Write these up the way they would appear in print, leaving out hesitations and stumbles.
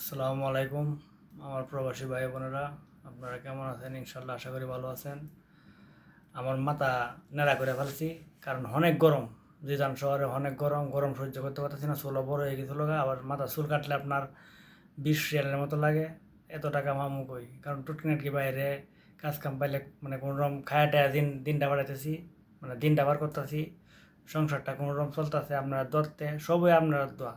আসসালামু আলাইকুম আমার প্রবাসী ভাই বোনেরা, আপনারা কেমন আছেন? ইনশাল্লাহ আশা করি ভালো আছেন। আমার মাথা নেড়া করে ফেলছি, কারণ অনেক গরম। জিজান শহরে অনেক গরম, গরম সহ্য করতে পারতেছি না। চুলও বড় হয়ে গেছিল, আবার মাথা চুল কাটলে আপনার 20 রিয়ালের মতো লাগে। এত টাকা মামু কই? কারণ টুটকিনাটকি বাইরে কাজ কাম পাইলে মানে কোনোরকম খায়াটায় দিনটা বাড়াইতেছি, মানে দিনটা বার করতেছি। সংসারটা কোনোরকম চলতেছে আপনারা ধরতে, সবই আপনারা দোয়া।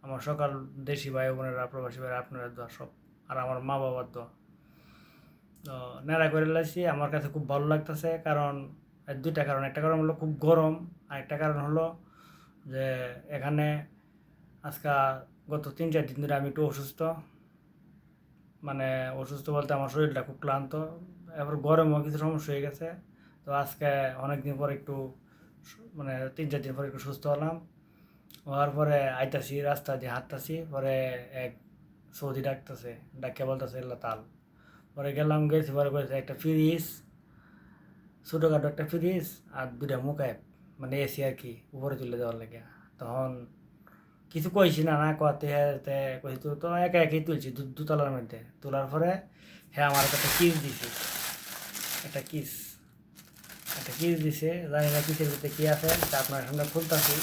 আমার সকাল দেশি ভাই বোনেরা, প্রবাসী ভাইরা, আপনারা দোয়া সব, আর আমার মা বাবার দোয়া। তো নেড়া করে লাইছি, আমার কাছে খুব ভালো লাগতেছে। কারণ এর দুইটা কারণ, একটা কারণ হলো খুব গরম, আর একটা কারণ হলো যে এখানে আজকে গত 3-4 দিন ধরে আমি একটু অসুস্থ। মানে অসুস্থ বলতে আমার শরীরটা খুব ক্লান্ত, এবার গরমেও কিছু সমস্যা হয়ে গেছে। তো আজকে অনেক দিন পর একটু মানে 3-4 দিন পর একটু সুস্থ হলাম। হওয়ার পরে আইতাছি, রাস্তা দিয়ে হাঁটতাছি, পরে এক সৌদি ডাকতেছে, ডাকে বলতেছে এল্লা তাল। পরে গেছি, পরে করেছে একটা ফ্রিজ, ছোটোখাটো একটা ফ্রিজ আর দুটা মুকায়, মানে এসি আর কি, উপরে তুলে দেওয়ার লাগে। তখন কিছু কইছি না, না কতে কইছি তো তো একা একাই তুলছি দুতলার মধ্যে। তোলার পরে হ্যাঁ আমার একটা কিস দিছে, একটা কিস একটা কিস দিছে। জানি না কিসের ভিতরে কী আছে, তা আপনার সামনে খুলতাছি।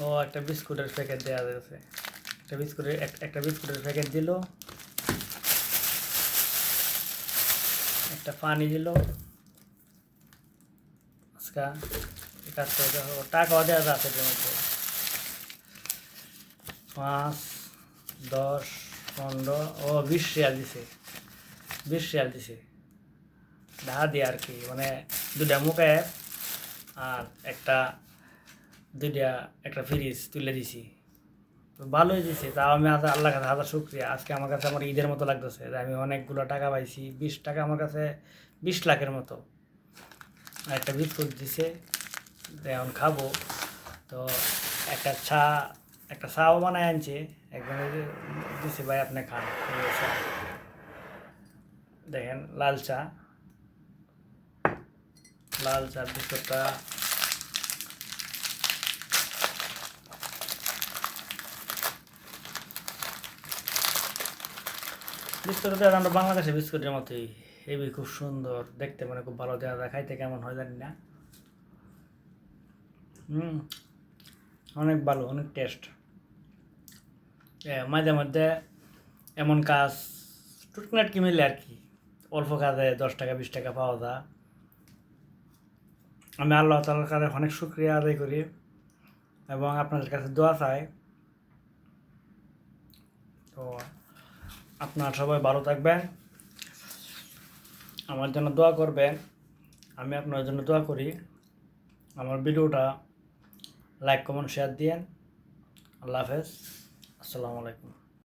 ও একটা বিস্কুটের প্যাকেট দেওয়া যাচ্ছে, একটা বিস্কুটের প্যাকেট দিল, একটা পানি দিল। আজকা কাজ করে দেখো, টাকাও দেওয়া যাচ্ছে এর মধ্যে। 5, 10, 15 ও 20 রিয়াল দিছে, 20 রিয়াল দিছে ঢা দিয়ে আর কি। মানে দুটা মুখে আর একটা ফ্রিজ তুলে দিছি। ভালোই দিছে, তাও আমি আল্লাহ কাছে হাজার শুক্রিয়া। আজকে আমার কাছে আমার ঈদের মতো লাগতেছে যে আমি অনেকগুলো টাকা পাইছি। 20 টাকা আমার কাছে 20 লাখের মতো। আর একটা বিস্কুট দিছে, এখন খাবো। তো একটা চা, একটা চাও বানায় আনছে একজনে, দিছে ভাই আপনি খান। দেখেন লাল চা, বিস্কুটটা বিস্কুটটা আমরা বাংলাদেশের বিস্কুটের মতোই, হেবি খুব সুন্দর দেখতে, মানে খুব ভালো দেওয়া যায়। খাইতে কেমন হয় জানি না। অনেক ভালো, অনেক টেস্ট। মাঝে মধ্যে এমন কাজ টুকটাক মিলে আর কি, অল্প কাজে 10 টাকা 20 টাকা পাওয়া যায়। আমি আল্লাহ তাআলার কাছে অনেক শুকরিয়া আদায় করি এবং আপনাদের কাছে দোয়া চাই। তো আপনারা সবাই ভালো থাকবেন, আমার জন্য দোয়া করবেন, আমি আপনার জন্য দোয়া করি। আমার ভিডিওটা লাইক কমেন্ট শেয়ার দিয়েন। আল্লাহ হাফেজ, আসসালামু আলাইকুম।